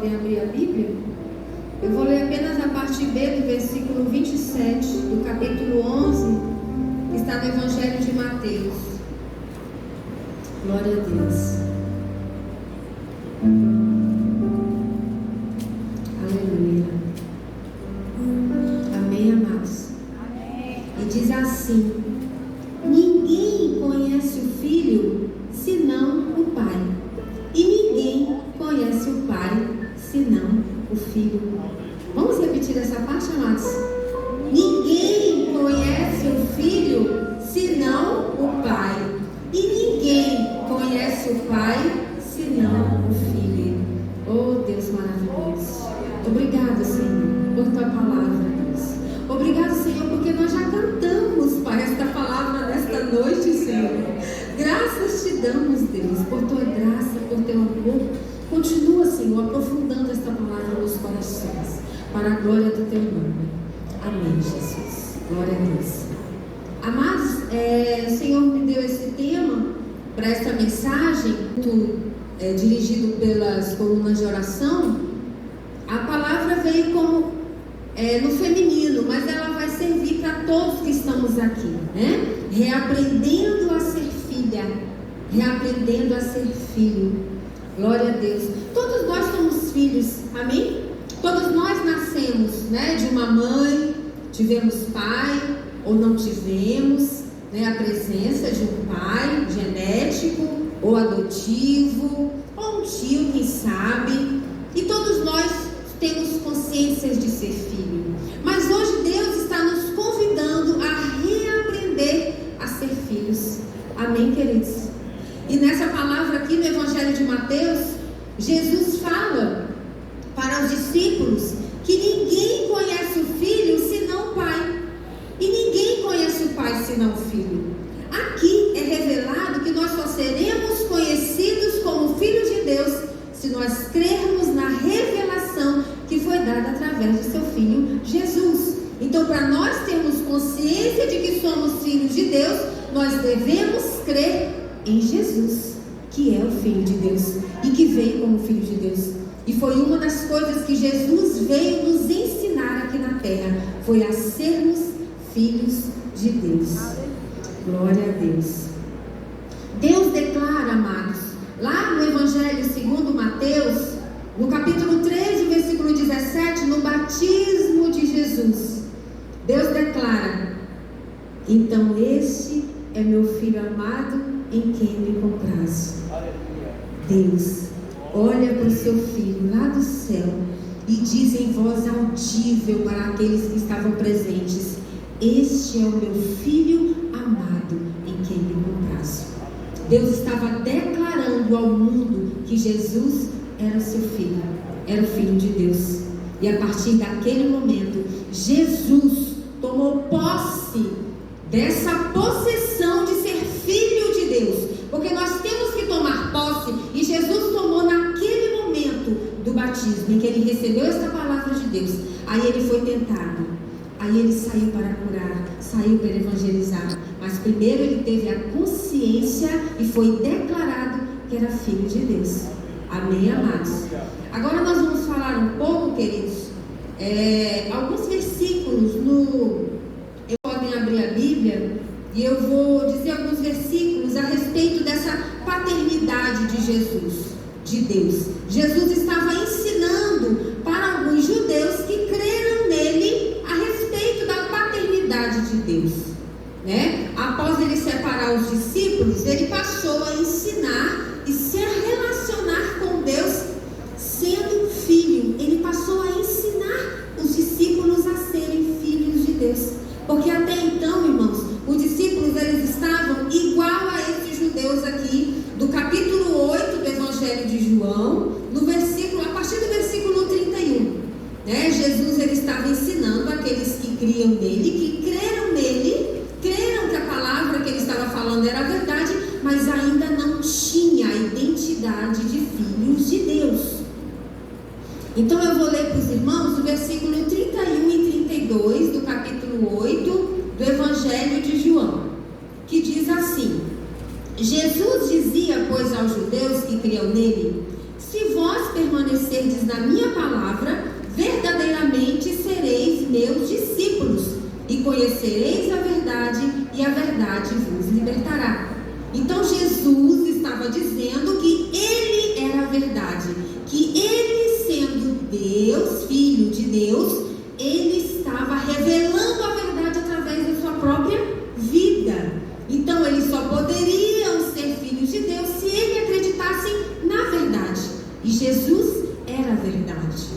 podem abrir a Bíblia. Eu vou ler apenas a parte B do versículo 27 do capítulo 11, que está no Evangelho de Mateus. Glória a Deus. Aleluia. Amém, amados? Amém. E diz assim: ninguém conhece o Filho senão o Pai, e ninguém conhece o Pai senão o Filho. Vamos repetir essa parte, amados? Ninguém conhece o Filho senão o Pai, e ninguém conhece o Pai senão o Filho. Oh, Deus maravilhoso. Obrigado, Senhor, por tua palavra, Deus. Obrigado, Senhor, porque nós já cantamos, Pai, esta palavra nesta noite, Senhor. Graças te damos, Deus, por tua graça, por teu amor. Continua, Senhor, aprofundando esta palavra nos corações, para a glória do teu nome. Amém, Jesus. Glória a Deus. Amados, o Senhor me deu esse tema para esta mensagem, dirigido pelas colunas de oração. A palavra veio como no feminino, mas ela vai servir para todos que estamos aqui, né? Reaprendendo a ser filha, reaprendendo a ser filho. Glória a Deus. Todos nós somos filhos, amém? Todos nós nascemos, né, de uma mãe, tivemos pai ou não tivemos, né, a presença de um pai genético ou adotivo, ou um tio, quem sabe. E todos nós temos consciências de ser filho. Mas hoje Deus está nos convidando a reaprender a ser filhos. Amém, queridos? E nessa palavra aqui no Evangelho de Mateus, Jesus fala para os discípulos que ninguém conhece o Filho senão o Pai, e ninguém conhece o Pai senão o Filho. Aqui é revelado que nós só seremos conhecidos como filhos de Deus se nós crermos na revelação que foi dada através de seu Filho Jesus. Então, para nós termos consciência de que somos filhos de Deus, nós devemos crer em Jesus, que é o Filho de Deus e que veio como Filho de Deus. E foi uma das coisas que Jesus veio nos ensinar aqui na terra, foi a sermos filhos de Deus. Glória a Deus. Deus declara, amados, lá no Evangelho segundo Mateus, no capítulo 13, versículo 17, no batismo de Jesus, Deus declara: então este é meu Filho amado, em quem me comprazo. Deus olha para o seu Filho lá do céu e diz em voz audível para aqueles que estavam presentes: este é o meu Filho amado, em quem me comprazo. Deus estava declarando ao mundo que Jesus era o seu Filho, era o Filho de Deus. E a partir daquele momento, Jesus tomou posse dessa possessão de ser Filho de Deus, porque nós temos que tomar posse, e Jesus tomou naquele momento do batismo, em que ele recebeu esta palavra de Deus. Aí ele foi tentado, aí ele saiu para curar, saiu para evangelizar, mas primeiro ele teve a consciência e foi declarado que era Filho de Deus. Amém, amados? Agora nós vamos falar um pouco, queridos, alguns versículos podem abrir a Bíblia, e eu vou dizer alguns versículos a respeito dessa paternidade de Jesus, de Deus. Jesus estava ensinando para alguns judeus que creram nele a respeito da paternidade de Deus, né? Após ele separar os discípulos, ele passou a ensinar e se relacionar com Deus sendo filho. Ele passou a ensinar os discípulos a serem filhos de Deus, porque até então, irmãos, os discípulos eles estavam igual a esses judeus aqui do capítulo 8 do Evangelho de João, a partir do versículo 31, né? Jesus ele estava ensinando aqueles que criam nele, que creram nele, creram que a palavra que ele estava falando era verdade, mas ainda não tinha a identidade de filhos de Deus. Então eu vou ler para os irmãos o versículo 31 e 32 do capítulo 8 do Evangelho de João, que diz assim: Jesus dizia, pois, aos judeus que criam nele: se vós permaneceis permanecerdes na minha palavra, verdadeiramente sereis meus discípulos, e conhecereis a verdade, e a verdade vos libertará. Então Jesus estava dizendo que Ele era a verdade, que Ele, sendo Deus, Filho de Deus, Ele estava revelando a verdade através da sua própria vida. Então eles só poderiam ser filhos de Deus se eles acreditassem na verdade, e Jesus era a verdade.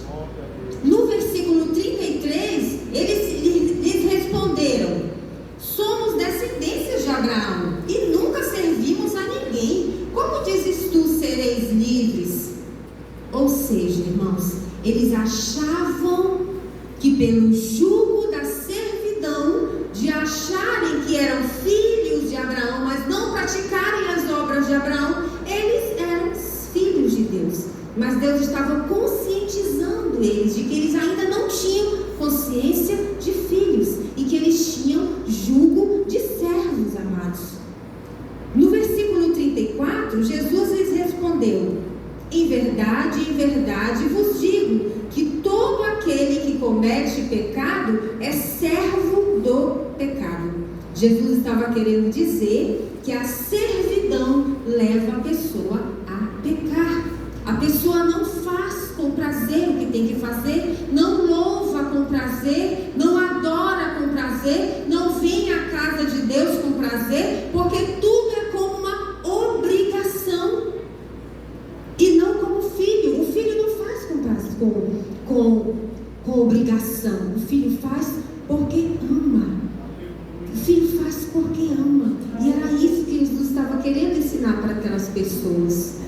No versículo 33, eles responderam: somos descendências de Abraão e nunca servimos a ninguém. Como dizes tu, sereis livres? Ou seja, irmãos, eles achavam que pelo jugo da servidão, de acharem que eram filhos de Abraão, mas não praticarem as obras de Abraão, eles eram filhos de Deus. Mas Deus estava conscientizando eles de que eles ainda não tinham consciência de filhos e que eles tinham jugo de servos, amados. No versículo 34, Jesus lhes respondeu: em verdade vos digo que todo aquele que comete pecado é servo do pecado. Jesus estava querendo dizer que a servidão leva a pessoa a pecar. A pessoa não faz com prazer o que tem que fazer, não louva com prazer, não adora com prazer, não vem à casa de Deus com prazer, porque tudo é como uma obrigação e não como filho. O filho não faz com prazer, com obrigação. O filho faz porque ama. O filho faz porque ama. E era isso que Jesus estava querendo ensinar para aquelas pessoas.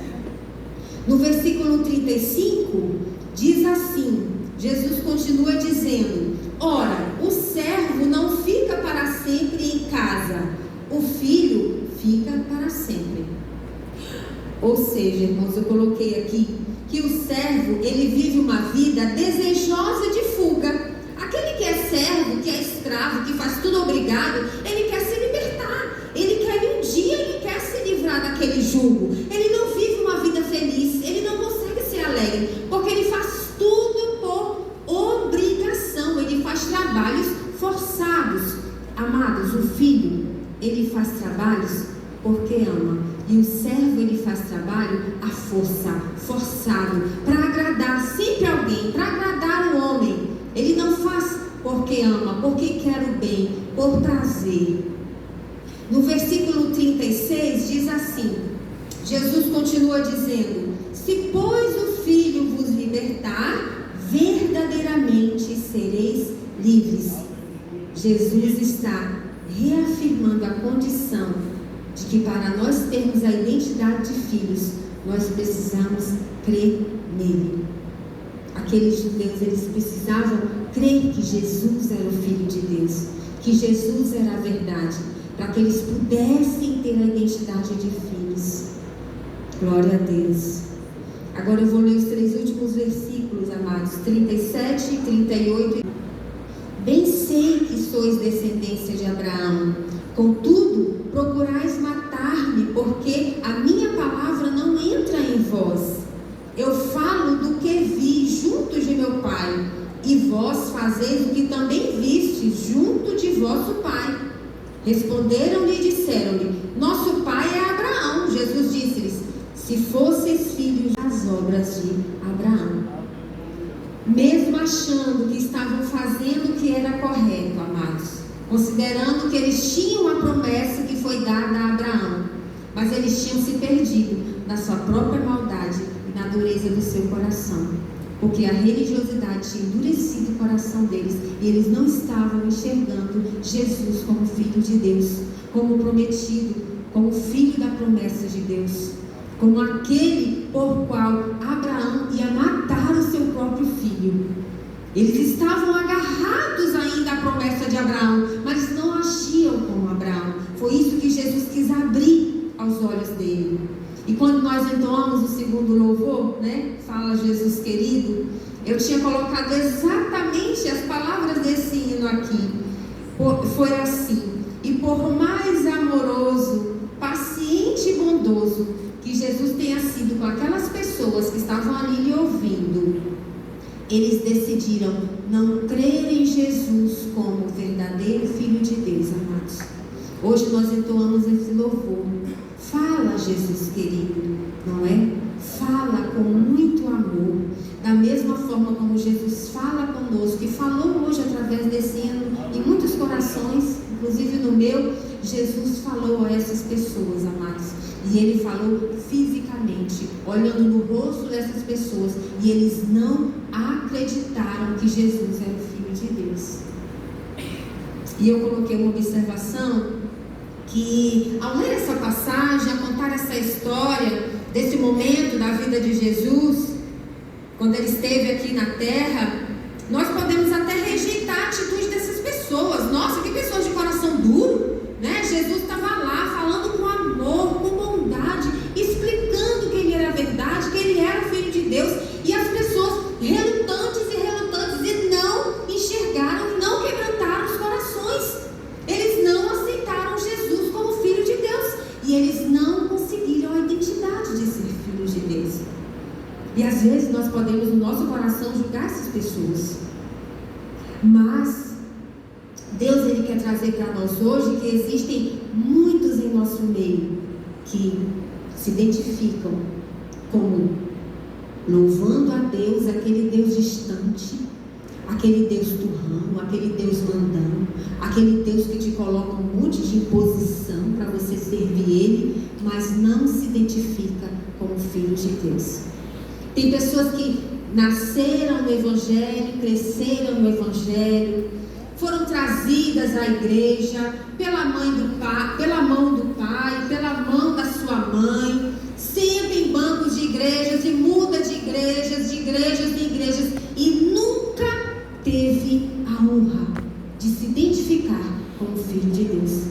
No versículo 35, diz assim, Jesus continua dizendo: ora, o servo não fica para sempre em casa, o filho fica para sempre. Ou seja, irmãos, eu coloquei aqui que o servo, ele vive uma vida desejosa de fuga. Aquele que é servo, que é escravo, que faz tudo obrigado, ele quer se libertar. Ele quer um dia, ele quer se livrar daquele jugo. Ele não vive uma vida feliz, ele não consegue ser alegre, porque ele faz tudo por obrigação, ele faz trabalhos forçados. Amados, o filho, ele faz trabalhos porque ama, e o servo, ele faz trabalho à força, forçado, para agradar sempre alguém, para agradar o homem. Ele não faz porque ama, porque quer o bem, por prazer. No versículo 36 diz assim, Jesus continua dizendo: se pois o Filho vos libertar, verdadeiramente sereis livres. Jesus está reafirmando a condição de que para nós termos a identidade de filhos, nós precisamos crer nele. Aqueles judeus, eles precisavam crer que Jesus era o Filho de Deus, que Jesus era a verdade, para que eles pudessem ter a identidade de filhos. Glória a Deus. Agora eu vou ler os 3 últimos versículos, amados, 37 e 38. Bem sei que sois descendência de Abraão, contudo procurais matar-me, porque a minha palavra não entra em vós. Eu falo do que vi junto de meu pai, e vós fazeis o que também vistes junto de vosso pai. Responderam-lhe e disseram-lhe: nosso pai é Abraão. Jesus disse-lhes: se fosseis filhos das obras de Abraão. Mesmo achando que estavam fazendo o que era correto, amados, considerando que eles tinham a promessa que foi dada a Abraão, mas eles tinham se perdido na sua própria maldade e na dureza do seu coração, porque a religiosidade tinha endurecido o coração deles, e eles não estavam enxergando Jesus como Filho de Deus, como prometido, como filho da promessa de Deus, como aquele por qual Abraão ia matar o seu próprio filho. Eles estavam agarrados ainda à promessa de Abraão, mas não agiam como Abraão. Foi isso que Jesus quis abrir aos olhos dele. E quando nós entoamos o segundo louvor, né? Fala Jesus querido, eu tinha colocado exatamente as palavras desse hino aqui. Foi assim: e por mais amoroso, paciente e bondoso que Jesus tenha sido com aquelas pessoas que estavam ali lhe ouvindo, eles decidiram não crer em Jesus como o verdadeiro Filho de Deus, amados. Hoje nós entoamos esse louvor. Fala, Jesus querido, não é? Fala com muito amor, da mesma forma como Jesus fala conosco, e falou hoje através desse hino em muitos corações, inclusive no meu. Jesus falou a essas pessoas, amados, e Ele falou fisicamente, olhando no rosto dessas pessoas, e eles não acreditaram que Jesus era o Filho de Deus. E eu coloquei uma observação, que ao ler essa passagem, a contar essa história desse momento da vida de Jesus, quando Ele esteve aqui na terra, nós podemos até rejeitar a atitude dessas pessoas. Nossa, que pessoas de coração duro, né? Jesus estava lá falando com amor, com bondade, explicando que Ele era a verdade, que Ele era o Filho de Deus, e as pessoas relutantes e não enxergaram e não quebrantaram os corações. Eles não aceitaram Jesus como Filho de Deus, e eles não conseguiram a identidade de ser filhos de Deus. E às vezes nós podemos no nosso coração julgar essas pessoas, mas Deus, Ele quer trazer para nós hoje que existem muitos em nosso meio que se identificam como louvando a Deus, aquele Deus distante, aquele Deus turrão, aquele Deus mandão, aquele Deus que te coloca um monte de imposição para você servir Ele, mas não se identifica como filho de Deus. Tem pessoas que nasceram no Evangelho, cresceram no Evangelho, foram trazidas à igreja pela mão do pai, pela mão da sua mãe, sempre em bancos de igrejas e muda de igrejas em igrejas, e nunca teve a honra de se identificar como filho de Deus.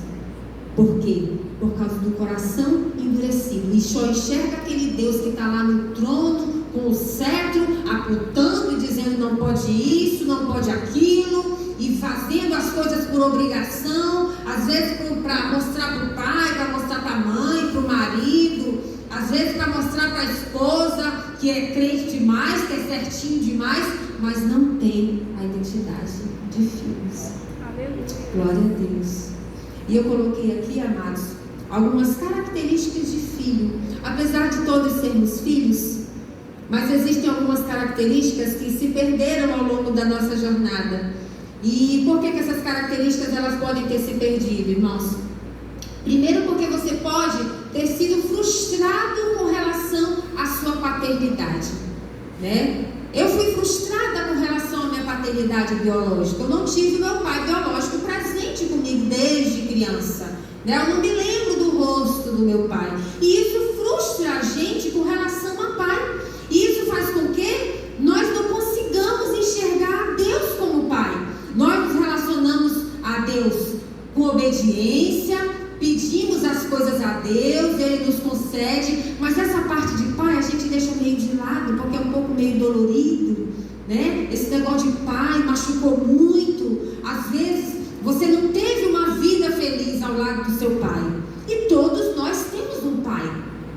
Por quê? Por causa do coração endurecido, e só enxerga aquele Deus que está lá no trono com o cetro apontando e dizendo não pode isso, não pode aquilo, e fazendo as coisas por obrigação, às vezes para mostrar para o pai, para mostrar para a mãe, para o marido, às vezes para mostrar para a esposa que é crente demais, que é certinho demais, mas não tem a identidade de filhos. Aleluia. Glória a Deus. E eu coloquei aqui, amados, algumas características de filho. Apesar de todos sermos filhos, mas existem algumas características que se perderam ao longo da nossa jornada. E por que essas características elas podem ter se perdido, irmãos? Primeiro, porque você pode ter sido frustrado com relação à sua paternidade, né? Eu fui frustrada com relação à minha paternidade biológica. Eu não tive meu pai biológico presente comigo desde criança, né? Eu não me lembro do rosto do meu pai. E isso frustra a gente com relação a pai. E isso faz com que nós não consigamos enxergar a Deus como pai. Nós nos relacionamos a Deus com obediência, pedimos as coisas a Deus, Ele nos concede, mas essa parte de pai a gente deixa meio de lado, porque é um pouco meio dolorido, né? Esse negócio de pai machucou muito. Às vezes você não teve uma vida feliz ao lado do seu pai, e todos nós temos um pai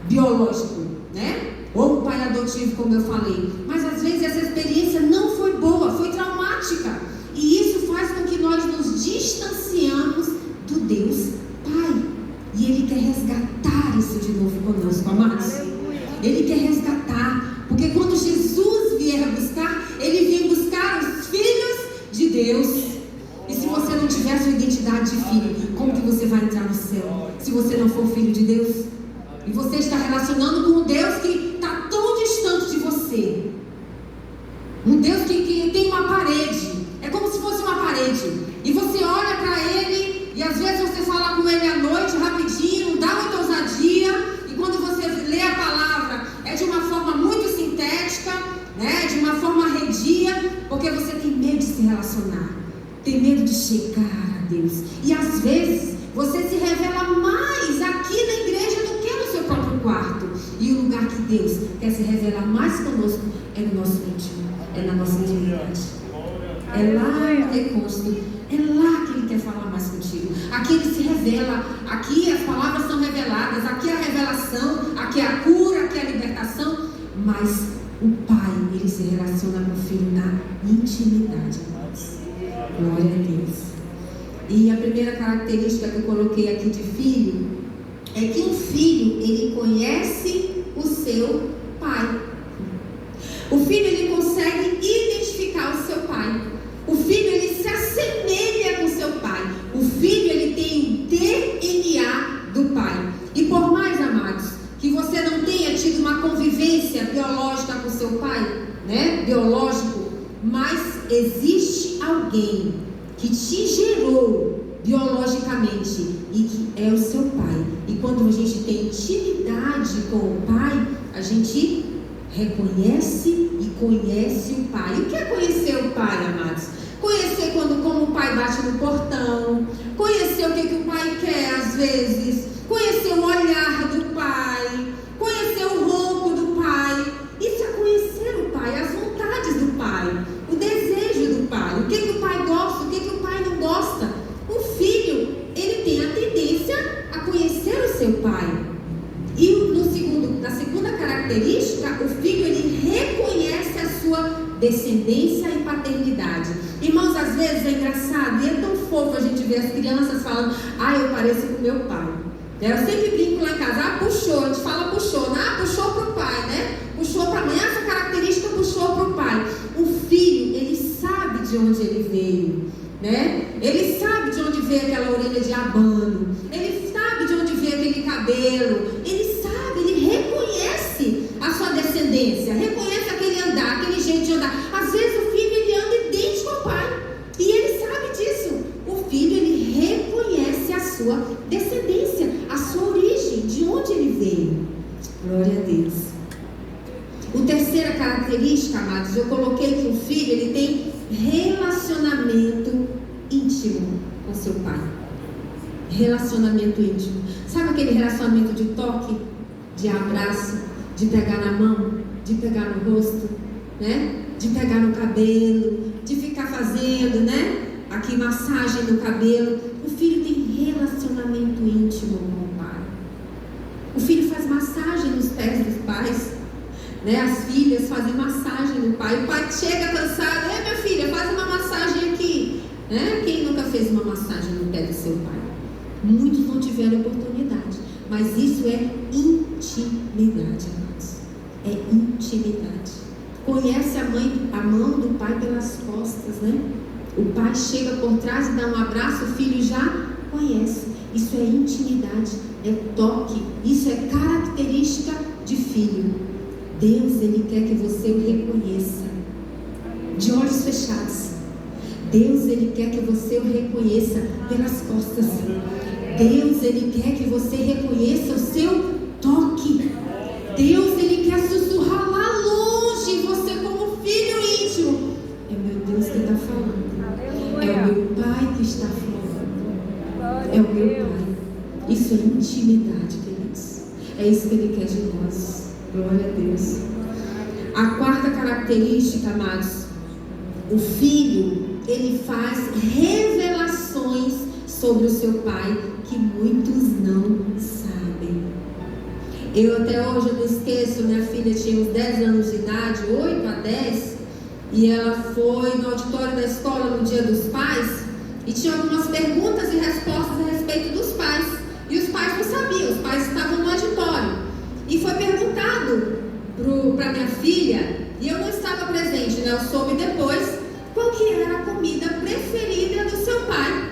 biológico, né? Ou um pai adotivo, como eu falei, mas às vezes essa experiência não foi boa, foi traumática, e isso faz com que nós nos distanciamos do Deus Pai, e Ele quer resgatar isso de novo conosco, amados. Ele quer resgatar, porque quando Jesus vier buscar, Ele vem buscar os filhos de Deus. E se você não tiver a sua identidade de filho, como que você vai entrar no céu, se você não for filho de Deus? E você está relacionando com um Deus que está tão distante de você, um Deus que tem uma parede, é como se fosse uma parede, e você olha para Ele, e às vezes você fala com Ele à noite, rapidinho, dá muita ousadia, e quando você lê a palavra, é de uma forma muito sintética, né? De uma forma arredia, porque você tem medo de se relacionar, tem medo de chegar a Deus, e às vezes você se revela mais aqui na igreja do que no seu próprio quarto, e o lugar que Deus quer se revelar mais conosco é no nosso íntimo, é na nossa intimidade, é lá no recôncavo, é lá que Ele quer falar mais contigo. Aqui Ele se revela revela. Aqui as palavras são reveladas, aqui a revelação, aqui a cura, aqui a libertação. Mas o pai, ele se relaciona com o filho na intimidade, amados. Glória a Deus. E a primeira característica que eu coloquei aqui de filho é que um filho, ele conhece o seu pai. O filho, ele consegue identificar o seu pai. O filho, ele se assemelha com o seu pai. O filho, ele tem o DNA do pai. E por mais, amados, que você não tenha tido uma convivência biológica com o seu pai, né? Biológico, mas existe alguém que te gerou biologicamente e que é o seu pai. E quando a gente tem intimidade com o pai, a gente reconhece e conhece o pai. E o que é conhecer o pai, amados? Conhecer como o pai bate no portão, conhecer o que o pai quer às vezes, conhecer o olhar do pai, conhecer o ronco do pai. Isso é conhecer o pai, as vontades do pai, o desejo do pai, o que o pai gosta, o que o pai não gosta. Um filho, ele tem a tendência a conhecer o seu pai. E na segunda característica, o filho, ele reconhece a sua descendência e paternidade. Irmãos, às vezes é engraçado e é tão fofo a gente ver as crianças falando: eu pareço com meu pai. Eu sempre brinco lá em casa: puxou, a gente fala puxou, puxou pro pai, né? Puxou pra mãe, essa característica puxou pro pai. O filho, ele sabe de onde ele veio, né? Ele sabe de onde veio aquela orelha de abano, ele sabe de onde veio aquele cabelo, ele sabe, ele reconhece a sua descendência, reconhece aquele andar, aquele jeito de andar. Às vezes o filho, ele anda idêntico ao pai, e ele sabe disso. O filho, ele reconhece a sua descendência, a sua origem, de onde ele veio. Glória a Deus. A terceira característica, amados, eu coloquei que o filho, ele tem relacionamento íntimo com seu pai. Relacionamento íntimo. Sabe aquele relacionamento de toque, de abraço, de pegar na mão, de pegar no rosto, né? De pegar no cabelo, de ficar fazendo, né? Aqui massagem no cabelo. O filho tem relacionamento íntimo com o pai. O filho faz massagem nos pés dos pais, né? As filhas fazem massagem no pai. O pai chega cansado: minha filha, faz uma massagem aqui, né? Quem nunca fez uma massagem no pé do seu pai? Muitos não tiveram oportunidade, mas isso é intimidade, amados. É intimidade. Conhece a mão do pai pelas costas, né? O pai chega por trás e dá um abraço, o filho já conhece. Isso é intimidade, é toque, isso é característica de filho. Deus, ele quer que você o reconheça de olhos fechados. Deus, ele quer que você o reconheça pelas costas. Deus, ele quer que você reconheça o seu toque. Deus, ele quer sussurrar lá longe, você como filho íntimo: é meu Deus que está falando, é o meu pai que está falando, é o meu pai. Isso é intimidade, queridos. É isso que ele quer de nós. Glória a Deus. A quarta característica, amados, o filho, ele faz revelações sobre o seu pai que muitos não sabem. Eu até hoje não esqueço, minha filha tinha uns 10 anos de idade, 8 a 10, e ela foi no auditório da escola no Dia dos Pais, e tinha algumas perguntas e respostas a respeito dos pais, e os pais não sabiam, os pais estavam no auditório, e foi perguntado para minha filha, e eu não estava presente, né? Eu soube depois qual que era a comida preferida do seu pai.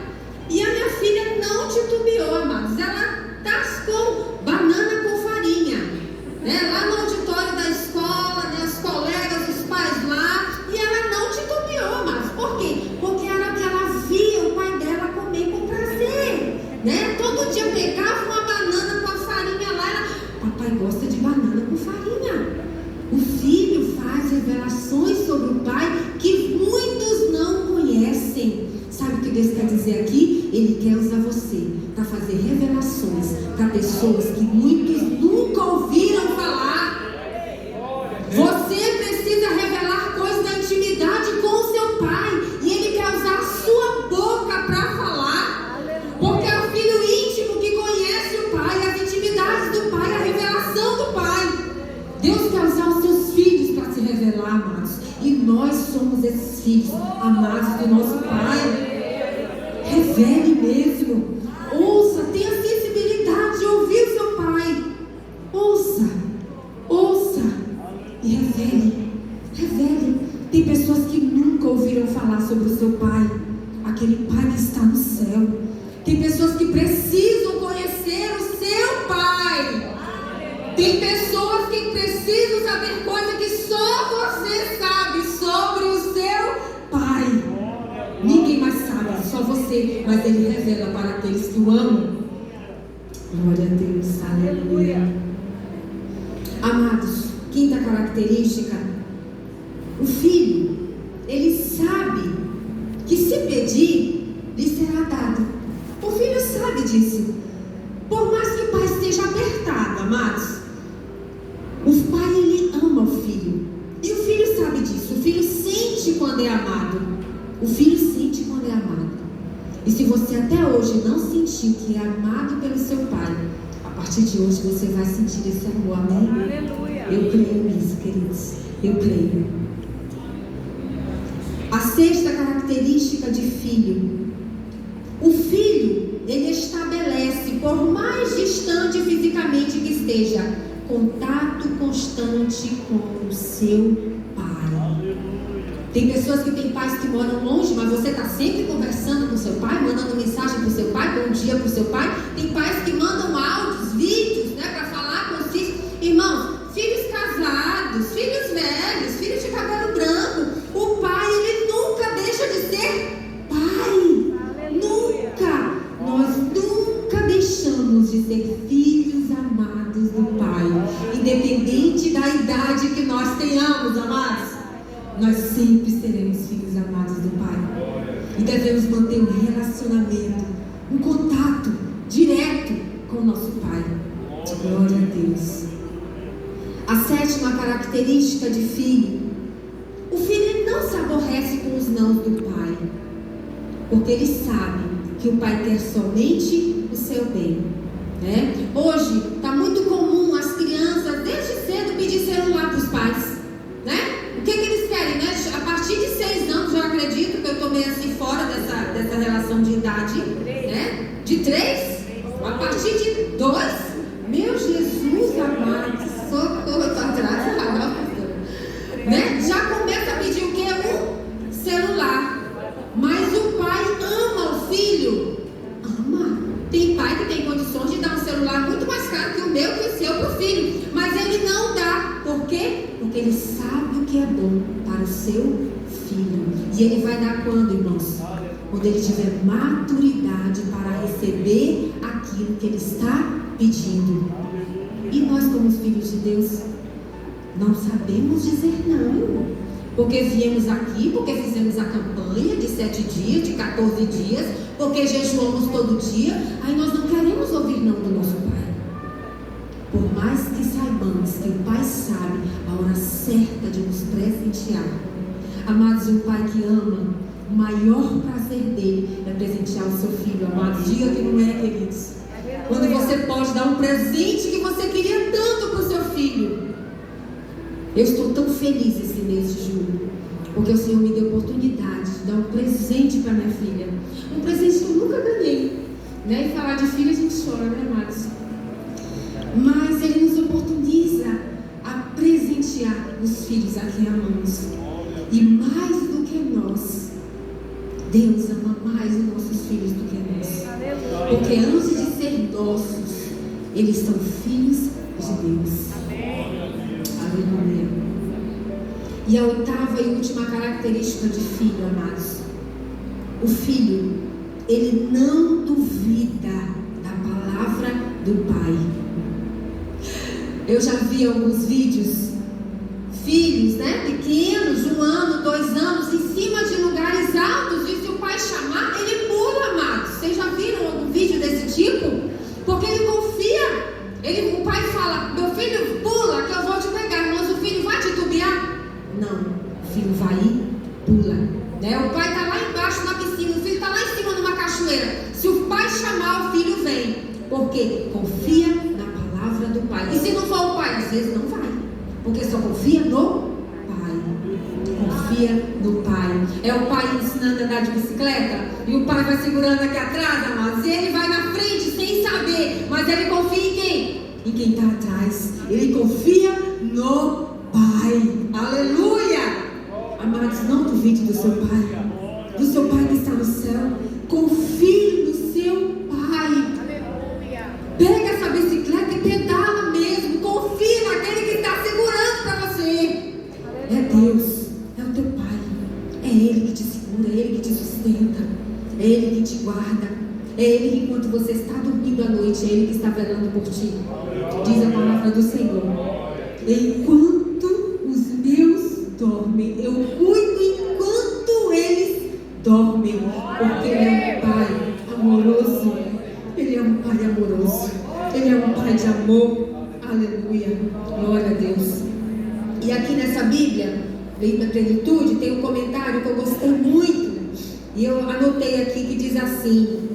E a minha filha não titubeou, amados. Ela tascou banana com farinha, né? Lá no auditório da escola, né? Os colegas, os pais lá. E ela não titubeou, amados. Por quê? Porque era o que ela via o pai dela comer com prazer, né? Todo dia pegava uma banana com a farinha lá. Papai gosta de banana com farinha. O filho faz revelações sobre o pai que muitos não conhecem. Sabe o que Deus quer dizer aqui? Ele quer usar você para fazer revelações para pessoas que muitos nunca ouviram falar. Você precisa revelar coisas da intimidade com o seu pai, e ele quer usar a sua boca para falar, porque é o filho íntimo revelar, amados. E nós somos esses filhos amados do nosso Pai. Revele mesmo. Ouça, tenha sensibilidade de ouvir o seu Pai. Ouça e revele. Tem pessoas que nunca ouviram falar sobre o seu Pai, aquele Pai que está no céu. Tem pessoas que precisam conhecer o seu Pai. Tem pessoas que precisam saber coisas que só você sabe sobre o seu Pai. Ninguém mais sabe, só você. Mas Ele revela para aqueles que o amam. Glória a Deus, aleluia. Amados, quinta característica: o filho, ele sabe que se pedir, lhe será dado. O filho sabe disso. Por mais que o pai esteja apertado, amados, o pai, ele ama o filho. E o filho sabe disso. O filho sente quando é amado. O filho sente quando é amado. E se você até hoje não sentiu que é amado pelo seu pai, a partir de hoje você vai sentir esse amor, amém? Aleluia. Eu creio nisso, queridos. Eu creio. A sexta característica de filho: o filho, ele estabelece, por mais distante fisicamente que esteja, contato constante com o seu pai. Tem pessoas que têm pais que moram longe, mas você está sempre conversando com o seu pai, mandando mensagem para o seu pai, bom dia para o seu pai. Tem pais que mandam áudios, vídeos, para falar com os filhos. Irmãos, filhos casados, filhos velhos, filhos de cabelo branco, o pai, ele nunca deixa de ser pai. Nunca. Nós nunca deixamos de ser filhos amados do Pai, independente da idade que nós tenhamos, amados. Nós sempre seremos filhos amados do Pai. E devemos manter um relacionamento, um contato direto com o nosso Pai. Glória a Deus. A sétima característica de filho: o filho não se aborrece com os nãos do Pai, porque ele sabe que o Pai quer somente o seu bem, né? Hoje está muito comum as crianças desde cedo pedir celular para os pais, né? O que eles querem, né? A partir de 6 anos, eu acredito que eu estou meio assim fora dessa relação de idade, né? De 3, a partir de 2, meu Jesus amado, socorro, eu estou atrasada, né? Já começa a pedir o que? Um celular. Mas o pai ama o filho. Ama. Tem pai que tem condições de dar um celular muito mais caro que o meu, que o seu para o filho. Mas ele não dá. Por quê? Porque ele sabe o que é bom para o seu filho. E ele vai dar quando, irmãos? Quando ele tiver maturidade para receber aquilo que ele está pedindo. E nós, como filhos de Deus, não sabemos dizer não. Porque viemos aqui, porque fizemos a campanha de 7 dias, de 14 dias, porque jejuamos todo dia. Aí nós não queremos ouvir não do nosso Pai. Por mais que saibamos que o Pai sabe a hora certa de nos presentear. Amados, um Pai que ama, o maior prazer dele é presentear o seu filho. Amados, diga que não é, queridos. Quando você pode dar um presente que você queria tanto para o seu filho. Eu estou tão feliz esse mês de julho, porque o Senhor me deu a oportunidade de dar um presente para minha filha. Um presente que eu nunca ganhei, né? E falar de filha a gente chora, né, amados? Mas Ele nos oportuniza a presentear os filhos a quem amamos. E mais do que nós, Deus ama mais os nossos filhos do que nós. Porque antes de ser nossos, eles são filhos de Deus. Aleluia. E a oitava e última característica de filho, amados: o filho, ele não duvida da palavra do Pai. Eu já vi alguns vídeos, filhos, né, pequenos, 1 ano, 2 anos, em cima de lugares altos, e se o pai chamar, ele pula, amados. Vocês já viram algum vídeo desse tipo? Porque ele confia. O pai fala: meu filho, pula que eu vou te pegar. Mas o filho vai titubear? Não, o filho vai e pula, né? O pai está lá embaixo na piscina, o filho está lá em cima numa cachoeira. Se o pai chamar, o filho vem. Porque confia na palavra do Pai. E se não for o Pai, às vezes não vai, porque só confia no Pai. confia no pai. É o pai ensinando a andar de bicicleta e o pai vai segurando aqui atrás, amados, e ele vai na frente sem saber, mas ele confia em quem? Em quem está atrás. Ele confia no pai. Aleluia! Amados, não duvide do seu pai que está no céu. Confie no seu pai. Pega essa bicicleta e pedala mesmo. Confie naquele que está segurando para você. É Deus, é o teu pai. É Ele que te segura, é Ele que te sustenta, é Ele que te guarda, é Ele que enquanto você está dormindo à noite, é Ele que está velando por ti. Diz a palavra do Senhor: enquanto os meus dormem, eu cuido enquanto eles dormem, porque Ele é um pai amoroso. Ele é um pai amoroso, Ele é um pai de amor. Aleluia, glória a Deus. E aqui nessa Bíblia, Bem da Plenitude, tem um comentário que eu gostei muito, e eu anotei aqui, que diz assim: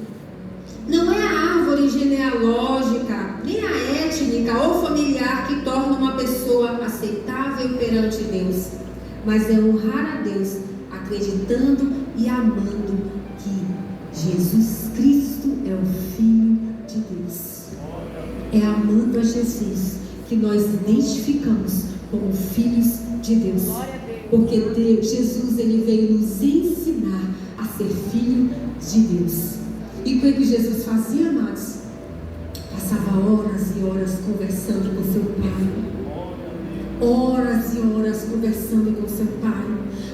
não é a árvore genealógica, nem a étnica ou familiar que torna uma pessoa aceitável perante Deus, mas é honrar a Deus, acreditando e amando que Jesus Cristo é o Filho de Deus. É amando a Jesus que nós identificamos como filhos de Deus. Porque Jesus, ele veio nos ensinar a ser filho de Deus. E o que Jesus fazia, amados? Passava horas e horas conversando com seu pai. Horas e horas conversando com seu pai.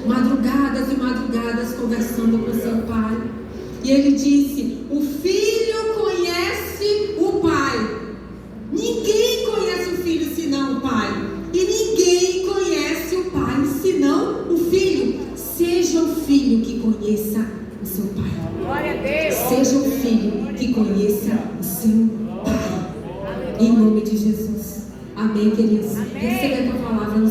Madrugadas e madrugadas conversando com seu pai. E ele disse: o filho conhece o pai. Ninguém conhece o filho senão o pai. E ninguém conhece o pai senão o filho. Seja o filho que conheça o seu pai. Glória a Deus. Seja o filho que conheça o seu pai. Em nome de Jesus. Amém, queridos. Receba a palavra no